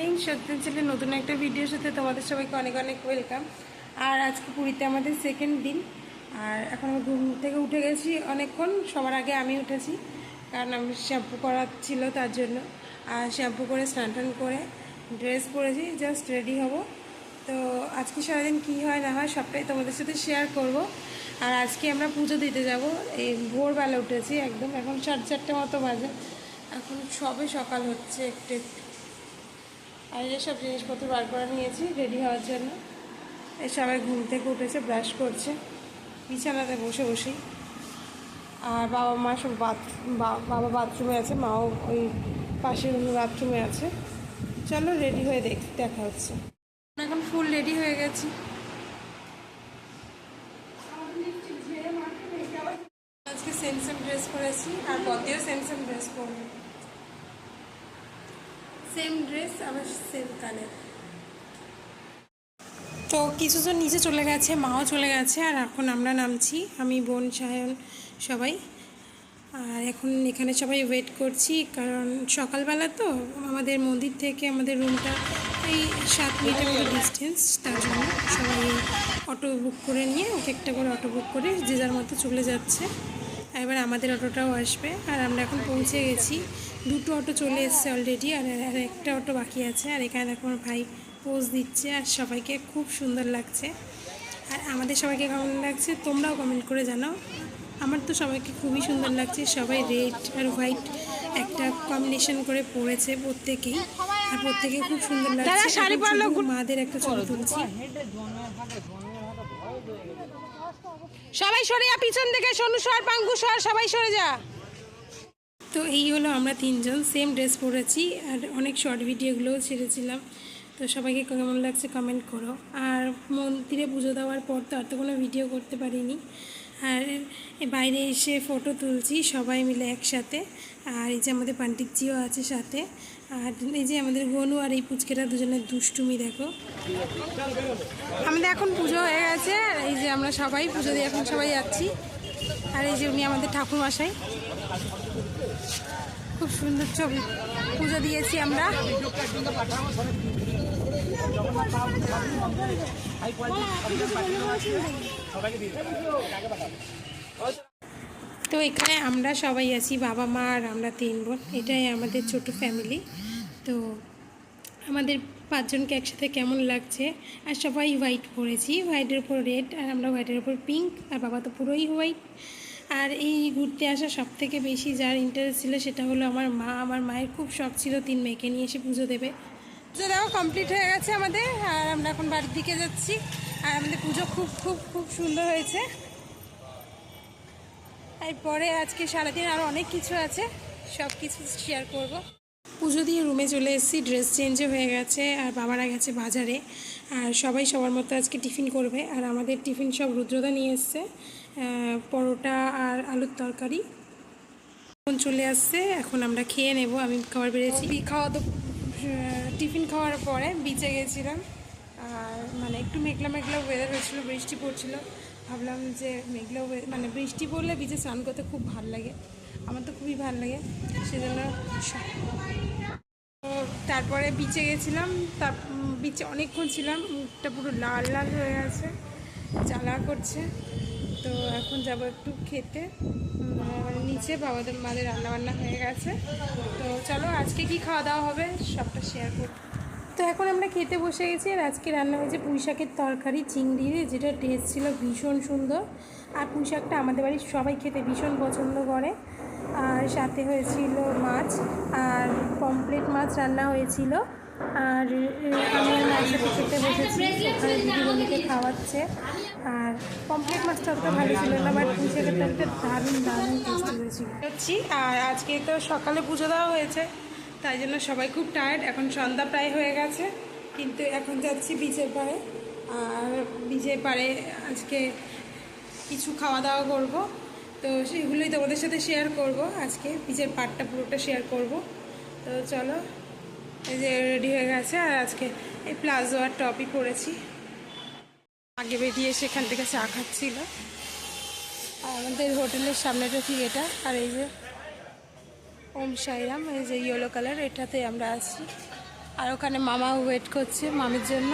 Morning সত্যি নতুন একটা ভিডিওর সাথে তোমাদের সবাইকে অনেক অনেক ওয়েলকাম। আর আজকে পুরীতে আমাদের সেকেন্ড দিন। আর এখন আমি ঘুম থেকে উঠে গেছি অনেকক্ষণ, সবার আগে আমি উঠেছি কারণ আমি শ্যাম্পু করা ছিল তার জন্য। আর শ্যাম্পু করে স্নান টান করে ড্রেস পরেছি, জাস্ট রেডি হব। তো আজকে সারাদিন কী হয় না হয় সবটাই তোমাদের সাথে শেয়ার করব। আর আজকে আমরা পুজো দিতে যাব, এই ভোরবেলা উঠেছি একদম, এখন 4:30 মতো বাজে, এখন সবে সকাল হচ্ছে একটু একটু। আর সব জিনিসপত্র বার করে নিয়েছি রেডি হওয়ার জন্য। এই সবাই ঘুম থেকে উঠেছে, ব্রাশ করছে বিছানাতে বসে বসেই। আর বাবা মা সব বাবা বাথরুমে আছে, মাও ওই পাশের বাথরুমে আছে। চলো রেডি হয়ে দেখা হচ্ছে। এখন ফুল রেডি হয়ে গেছি। আজকে সেম ড্রেস পরেছি আর বদিও সেম ড্রেস পরবে, সেম ড্রেস আবার সেম কালার। তো কিছুজন নিচে চলে গেছে, মাও চলে গেছে, আর এখন আমরা নামছি, আমি বোন সায়ন সবাই। আর এখন এখানে সবাই ওয়েট করছি কারণ সকালবেলা তো আমাদের মন্দির থেকে আমাদের রুমটা এই 7 মিনিটের মতো ডিস্টেন্স, তার জন্য সবাই অটো বুক করে নিয়ে একটা করে অটো বুক করে যে যার মতো চলে যাচ্ছে। এবার আমাদের অটোটাও আসবে আর আমরা এখন পৌঁছে গেছি। 2টো অটো চলে এসছে অলরেডি, আর একটা অটো বাকি আছে। আর এখানে দেখো আমার ভাই পোজ দিচ্ছে আর সবাইকে খুব সুন্দর লাগছে। আর আমাদের সবাইকে কেমন লাগছে তোমরাও কমেন্ট করে জানাও। আমার তো সবাইকে খুবই সুন্দর লাগছে, সবাই রেড আর হোয়াইট একটা কম্বিনেশন করে পরেছে প্রত্যেকেই, আর প্রত্যেকে খুব সুন্দর লাগছে। মাদের একটা ছবি তুলছি। সবাই সরে যা, পিছন থেকে সোনু সর, পাঙ্গু সর, সবাই সরে যা। তো এই হলো আমরা 3জন সেম ড্রেস পরেছি, আর অনেক শর্ট ভিডিওগুলোও ছেড়েছিলাম। তো সবাইকে কেমন লাগছে কমেন্ট করো। আর মন্দিরে পুজো দেওয়ার পর তো আর তো কোনো ভিডিও করতে পারিনি, আর বাইরে এসে ফটো তুলছি সবাই মিলে একসাথে। আর এই যে আমাদের পণ্ডিতজিও আছে সাথে, আর এই যে আমাদের গনু আর এই পুচকেটা দুজনের দুষ্টুমি দেখো। আমাদের এখন পুজো হয়ে গেছে, এই যে আমরা সবাই পুজো দিয়ে এখন সবাই যাচ্ছি। আর এই যে উনি আমাদের ঠাকুরমশাই, খুব সুন্দর ছবি পুজো দিয়েছি আমরা। তো এখানে আমরা সবাই আছি, বাবা মা আর আমরা 3 বোন, এটাই আমাদের ছোট ফ্যামিলি। তো আমাদের 5 জনকে একসাথে কেমন লাগছে। আর সবাই হোয়াইট পরেছি, হোয়াইটের উপর রেড, আর আমরা হোয়াইটের উপর পিঙ্ক, আর বাবা তো পুরোই হোয়াইট। আর এই ঘুরতে আসা সবথেকে বেশি যার ইন্টারেস্ট ছিল সেটা হলো আমার মা। আমার মায়ের খুব শখ ছিল 3 মেয়েকে নিয়ে এসে পুজো দেবে। পুজো দেওয়া কমপ্লিট হয়ে গেছে আমাদের, আর আমরা এখন বাড়ির দিকে যাচ্ছি। আর আমাদের পুজো খুব খুব খুব সুন্দর হয়েছে। এরপরে আজকে সারাদিন আরও অনেক কিছু আছে, সব কিছু শেয়ার করব। পুজো দিয়ে রুমে চলে এসেছি, ড্রেস চেঞ্জও হয়ে গেছে, আর বাবারা গেছে বাজারে। আর সবাই সবার মতো আজকে টিফিন করবে। আর আমাদের টিফিন সব রুদ্রদা নিয়ে এসছে, পরোটা আর আলুর তরকারি এখন চলে আসছে। এখন আমরা খেয়ে নেব। আমি খাবার বেড়েছি, টিফিন খাওয়ার পরে বিচে গেছিলাম। আর মানে একটু মেঘলা মেঘলা ওয়েদার হয়েছিল, বৃষ্টি পড়ছিল। ভাবলাম যে মেঘলা মানে বৃষ্টি পড়লে বিচে স্নান করতে খুব ভালো লাগে, আমার তো খুবই ভালো লাগে, সেজন্য। তো তারপরে বিচে গেছিলাম, বিচে অনেকক্ষণ ছিলাম, মুখটা পুরো লাল লাল হয়ে গেছে, জ্বালা করছে। তো এখন যাবো একটু খেতে, মানে নিচে বাবাদের মাদের রান্নাবান্না হয়ে গেছে। তো চলো আজকে কি খাওয়া দাওয়া হবে সবটা শেয়ার করব। তো এখন আমরা খেতে বসে গেছি। আর আজকে রান্না হয়েছে পুঁই শাকের তরকারি চিংড়ি দিয়ে, যেটা টেস্ট ছিল ভীষণ সুন্দর। আর পুঁই শাকটা আমাদের বাড়ির সবাই খেতে ভীষণ পছন্দ করে। আর সাথে হয়েছিল মাছ, আর পমফ্রেট মাছ রান্না হয়েছিল। আর আমি মায়ের সাথে খেতে বসেছি, ওখানে দিদিমণিকে খাওয়াচ্ছে। আর পমফ্রেট মাছটা অতটা ভালো ছিল না, বাট পুঁই শাকের তরকারিটা দারুণ দারুণ টেস্টি হয়েছিল। আর আজকে তো সকালে পুজো দেওয়া হয়েছে, তাই জন্য সবাই খুব টায়ার্ড। এখন সন্ধ্যা প্রায় হয়ে গেছে, কিন্তু এখন যাচ্ছি বিচের পাড়ে। আর বিচের পাড়ে আজকে কিছু খাওয়া দাওয়া করব, তো সেগুলোই তোমাদের সাথে শেয়ার করব। আজকে বিচের পাড়টা পুরোটা শেয়ার করব। তো চলো, এই যে রেডি হয়ে গেছে। আর আজকে এই প্লাজো আর টপই পরেছি। আগে বেরিয়ে সেখান থেকে চা খাচ্ছিল। আর আমাদের হোটেলের সামনেটা ঠিক এটা। আর এই যে ওম সাইরাম, এই যে ইয়েলো কালার, এটাতে আমরা আছি। আর ওখানে মামা ওয়েট করছে মামির জন্য।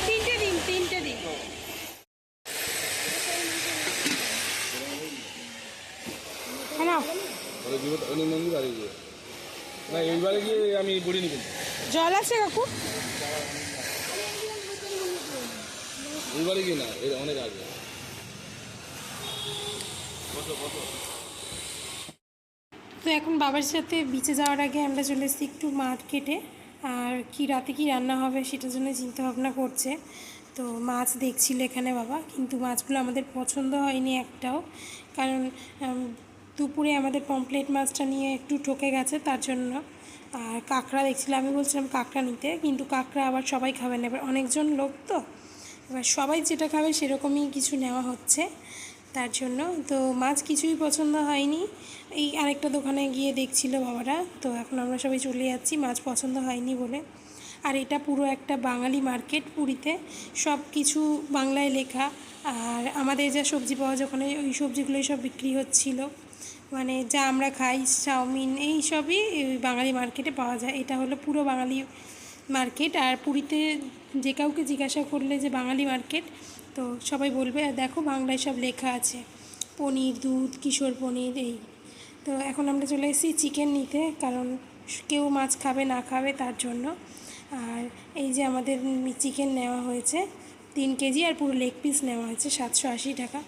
তিনটে দিন আমি বলিনি কিন্তু জল আছে কাকু? এইবারে কি না, এর অনেক আগে। তো এখন বাবার সাথে বিচে যাওয়ার আগে আমরা চলে এসেছি একটু মার্কেটে। আর কি রাতে কি রান্না হবে সেটার জন্য চিন্তা ভাবনা করছে। তো মাছ দেখছিল এখানে বাবা, কিন্তু মাছগুলো আমাদের পছন্দ হয়নি একটাও, কারণ দুপুরে আমাদের পমপ্লেট মাছটা নিয়ে একটু ঠকে গেছে তার জন্য। আর কাঁকড়া দেখছিলাম, আমি বলছিলাম কাঁকড়া নিতে, কিন্তু কাঁকড়া আবার সবাই খাবে না, এবার অনেকজন লোক তো, এবার সবাই যেটা খাবে সেরকমই কিছু নেওয়া হচ্ছে তার জন্য। তো মাছ কিছুই পছন্দ হয়নি, এই আরেকটা দোকানে গিয়ে দেখছিল বাবারা। তো এখন আমরা সবাই চলে যাচ্ছি মাছ পছন্দ হয়নি বলে। আর এটা পুরো একটা বাঙালি মার্কেট, পুরীতে সব কিছু বাংলায় লেখা। আর আমাদের যা সবজি পাওয়া যায় ওখানে ওই সবজিগুলোই সব বিক্রি হচ্ছিল, মানে যা আমরা খাই চাউমিন এই সবই বাঙালি মার্কেটে পাওয়া যায়। এটা হলো পুরো বাঙালি মার্কেট। আর পুরীতে যে কাউকে জিজ্ঞাসা করলে যে বাঙালি মার্কেট, তো সবাই বলবে দেখো বাংলায় সব লেখা আছে, পনির, দুধ, কিশোর পনির এই। তো এখন আমরা চলে এসেছি চিকেন নিতে, কারণ কেউ মাছ খাবে না খাবে তার জন্য। আর এই যে আমাদের চিকেন নেওয়া হয়েছে 3 কেজি, আর পুরো লেগ পিস নেওয়া হয়েছে 780 টাকা।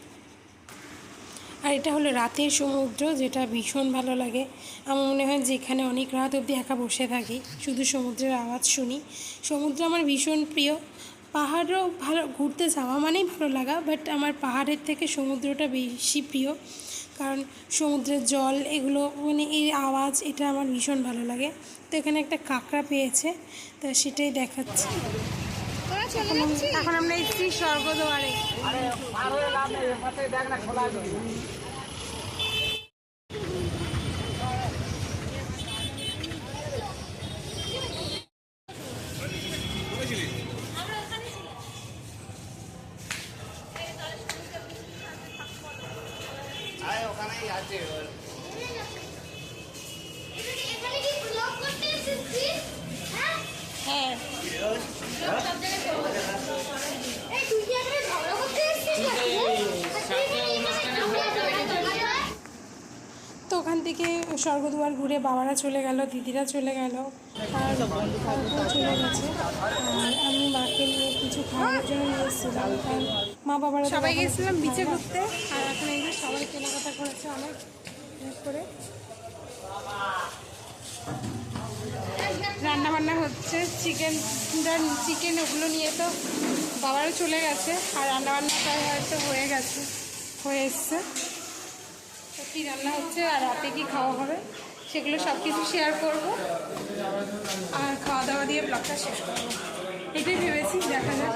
আর এটা হলো রাতের সমুদ্র, যেটা ভীষণ ভালো লাগে। আমার মনে হয় যেখানে অনেক রাত অবধি একা বসে থাকি, শুধু সমুদ্রের আওয়াজ শুনি। সমুদ্র আমার ভীষণ প্রিয়। পাহাড়ও ভালো, ঘুরতে যাওয়া মানেই ভালো লাগা, বাট আমার পাহাড়ের থেকে সমুদ্রটা বেশি প্রিয়, কারণ সমুদ্রের জল এগুলো মানে এই আওয়াজ এটা আমার ভীষণ ভালো লাগে। তো এখানে একটা কাঁকড়া পেয়েছে, তো সেটাই দেখাচ্ছি। এখন আমরা এসেছি স্বর্গদ্বারে। হ্যাঁ, তো ওখান থেকে স্বর্গদুয়ার ঘুরে বাবারা চলে গেল, দিদিরা চলে গেল, আর কাকুও চলে গেছে। আর আমি মাকে নিয়ে কিছু খাওয়ানোর জন্য নিয়ে এসেছিলাম, কারণ মা বাবারা সবাই গেছিলাম বিচে ঘুরতে। আর এখন এই যে সবাই কেনাকাটা করেছে অনেক করে। রান্না বান্না হচ্ছে, চিকেন ওগুলো নিয়ে তো বাবারও চলে গেছে, আর রান্নাবান্নাটা হয়তো হয়ে এসছে। তো কী রান্না হচ্ছে আর রাতে কী খাওয়া হবে সেগুলো সব কিছু শেয়ার করবো, আর খাওয়া দাওয়া দিয়ে ব্লগটা শেষ করবো, এটাই ভেবেছি, দেখা যাক।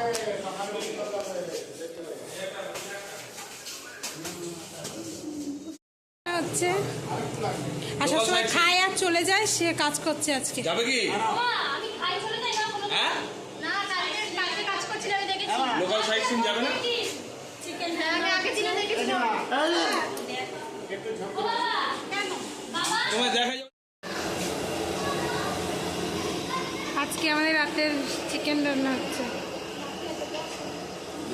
হচ্ছে আসার সময় খায় আর চলে যায়, সে কাজ করছে আজকে। যাবে কি? আমি খাই চলে যাই না কোনো হ্যাঁ? না, কালকে কাজ করছিল আমি দেখেছি। লোকাল সাইট সিন যাবে না? চিকেন হ্যাঁ আমি আগে চিনে দেখেছিলাম। ও বাবা কেন বাবা তোমায় দেখা যাবে। আজকে আমাদের রাতের চিকেন রান্না হচ্ছে।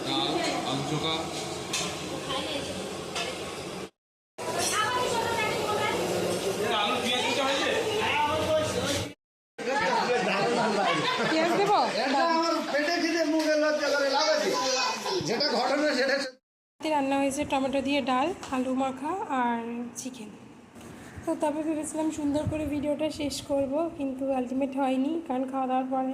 ডাল, আলু চোখা, আলু পেঁয়াজ কুচা হয়েছে। পেঁয়াজ দেবো? যেটা ঘটনা সেটা রান্না হয়েছে টমেটো দিয়ে ডাল, আলু মাখা আর চিকেন। তো তবে ভেবেছিলাম সুন্দর করে ভিডিওটা শেষ করব, কিন্তু আলটিমেট হয়নি, কারণ খাওয়া দাওয়ার পরে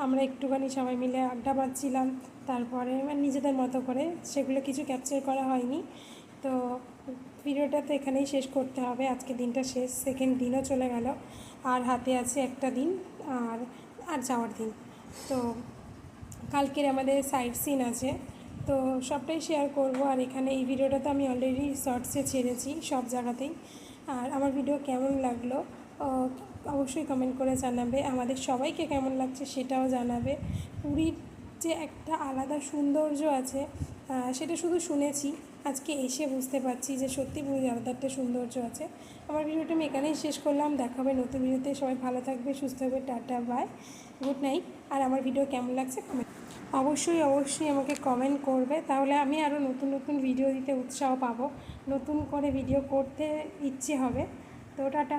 আমরা একটুখানি সবাই মিলে আড্ডা মারছিলাম, তারপরে মানে নিজেদের মতো করে, সেগুলো কিছু ক্যাপচার করা হয়নি। তো ভিডিওটা তো এখানেই শেষ করতে হবে, আজকে দিনটা শেষ, সেকেন্ড দিনও চলে গেল, আর হাতে আছে একটা দিন আর যাওয়ার দিন। তো কালকের আমাদের সাইট সিন আছে, তো সবটাই শেয়ার করব। আর এখানে এই ভিডিওটা তো আমি অলরেডি শর্টসে ছেড়েছি সব জায়গাতেই। আর আমার ভিডিও কেমন লাগলো অবশ্যই কমেন্ট করে জানাবে, আমাদের সবাইকে কেমন লাগছে সেটাও জানাবে। পুরীর যে একটা আলাদা সৌন্দর্য আছে সেটা শুধু শুনেছি, আজকে এসে বুঝতে পারছি যে সত্যি পুরীর আলাদা একটা সৌন্দর্য আছে। আমার ভিডিওটা আমি এখানেই শেষ করলাম, দেখা হবে নতুন ভিডিওতে। সবাই ভালো থাকবে, সুস্থ থাকবে, টাটা বাই, গুড নাইট। আর আমার ভিডিও কেমন লাগছে কমেন্ট অবশ্যই আমাকে কমেন্ট করবে, তাহলে আমি আরও নতুন নতুন ভিডিও দিতে উৎসাহ পাবো, নতুন করে ভিডিও করতে ইচ্ছে হবে। তো টাটা।